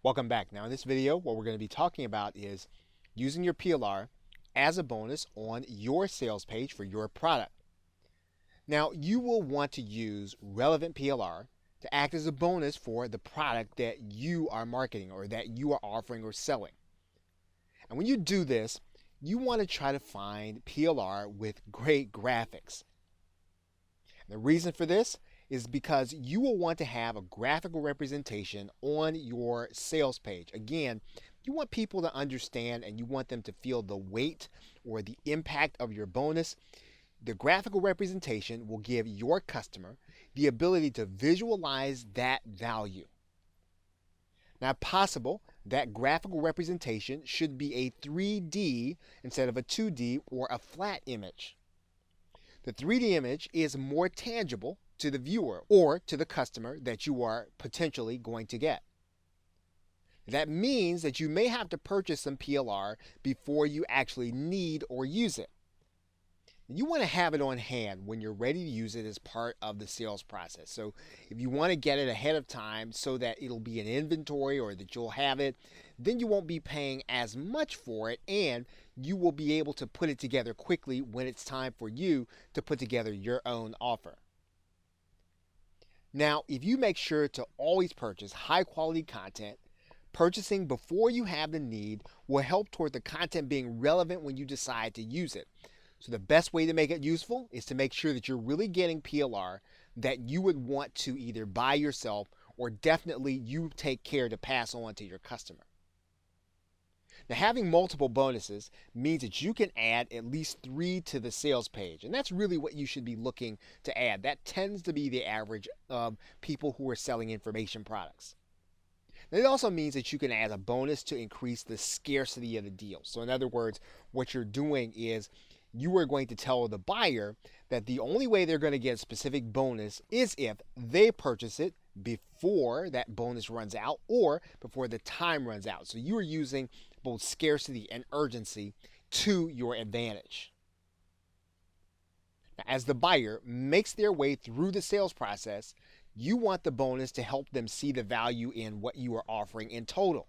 Welcome back. Now in this video, what we're going to be talking about is using your PLR as a bonus on your sales page for your product. Now you will want to use relevant PLR to act as a bonus for the product that you are marketing or that you are offering or selling. And when you do this, you want to try to find PLR with great graphics. The reason for this is because you will want to have a graphical representation on your sales page. Again, you want people to understand and you want them to feel the weight or the impact of your bonus. The graphical representation will give your customer the ability to visualize that value. Now, if possible, that graphical representation should be a 3D instead of a 2D or a flat image. The 3D image is more tangible to the viewer or to the customer that you are potentially going to get. That means that you may have to purchase some PLR before you actually need or use it. You want to have it on hand when you're ready to use it as part of the sales process. So if you want to get it ahead of time so that it'll be in inventory or that you'll have it, then you won't be paying as much for it and you will be able to put it together quickly when it's time for you to put together your own offer. Now, if you make sure to always purchase high quality content, purchasing before you have the need will help toward the content being relevant when you decide to use it. So the best way to make it useful is to make sure that you're really getting PLR that you would want to either buy yourself or definitely you take care to pass on to your customer. Now, having multiple bonuses means that you can add at least 3 to the sales page, and that's really what you should be looking to add. That tends to be the average of people who are selling information products. Now, it also means that you can add a bonus to increase the scarcity of the deal. So in other words, what you're doing is you are going to tell the buyer that the only way they're going to get a specific bonus is if they purchase it before that bonus runs out or before the time runs out. So you are using both scarcity and urgency to your advantage. Now, as the buyer makes their way through the sales process, you want the bonus to help them see the value in what you are offering in total.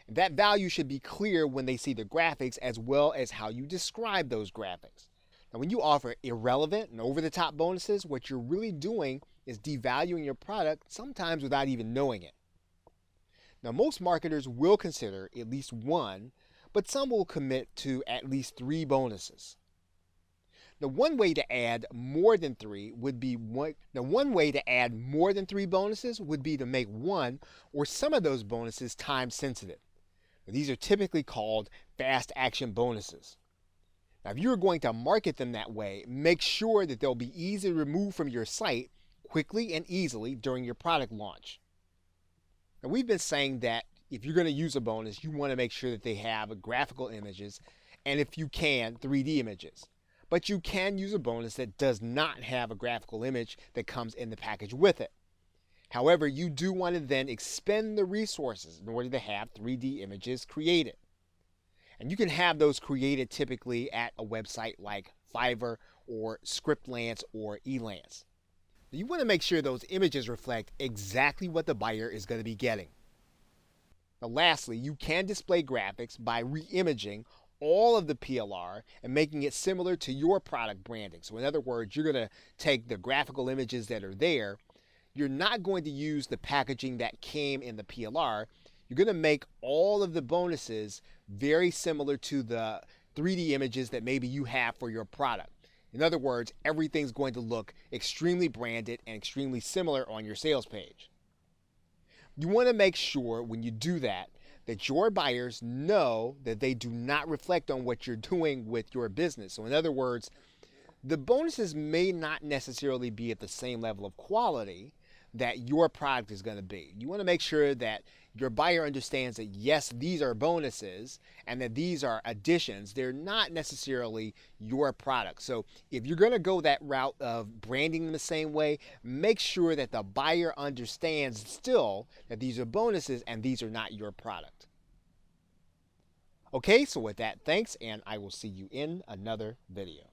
That value should be clear when they see the graphics as well as how you describe those graphics. Now, when you offer irrelevant and over-the-top bonuses, what you're really doing is devaluing your product, sometimes without even knowing it. Now, most marketers will consider at least 1, but some will commit to at least 3 bonuses. Now, one way to add more than 3 bonuses would be to make one or some of those bonuses time sensitive. Now, these are typically called fast action bonuses. Now, if you're going to market them that way, make sure that they'll be easy to remove from your site quickly and easily during your product launch. Now, we've been saying that if you're going to use a bonus, you want to make sure that they have graphical images and, if you can, 3D images. But you can use a bonus that does not have a graphical image that comes in the package with it. However, you do want to then expend the resources in order to have 3D images created. And you can have those created typically at a website like Fiverr or Scriptlance or Elance. You want to make sure those images reflect exactly what the buyer is going to be getting. Now, lastly, you can display graphics by re-imaging all of the PLR and making it similar to your product branding. So in other words, you're going to take the graphical images that are there. You're not going to use the packaging that came in the PLR. You're going to make all of the bonuses very similar to the 3D images that maybe you have for your product. In other words, everything's going to look extremely branded and extremely similar on your sales page. You want to make sure when you do that your buyers know that they do not reflect on what you're doing with your business. So in other words, the bonuses may not necessarily be at the same level of quality that your product is going to be. You want to make sure that your buyer understands that yes, these are bonuses and that these are additions. They're not necessarily your product. So if you're going to go that route of branding them the same way, make sure that the buyer understands still that these are bonuses and these are not your product. Okay, so with that, thanks, and I will see you in another video.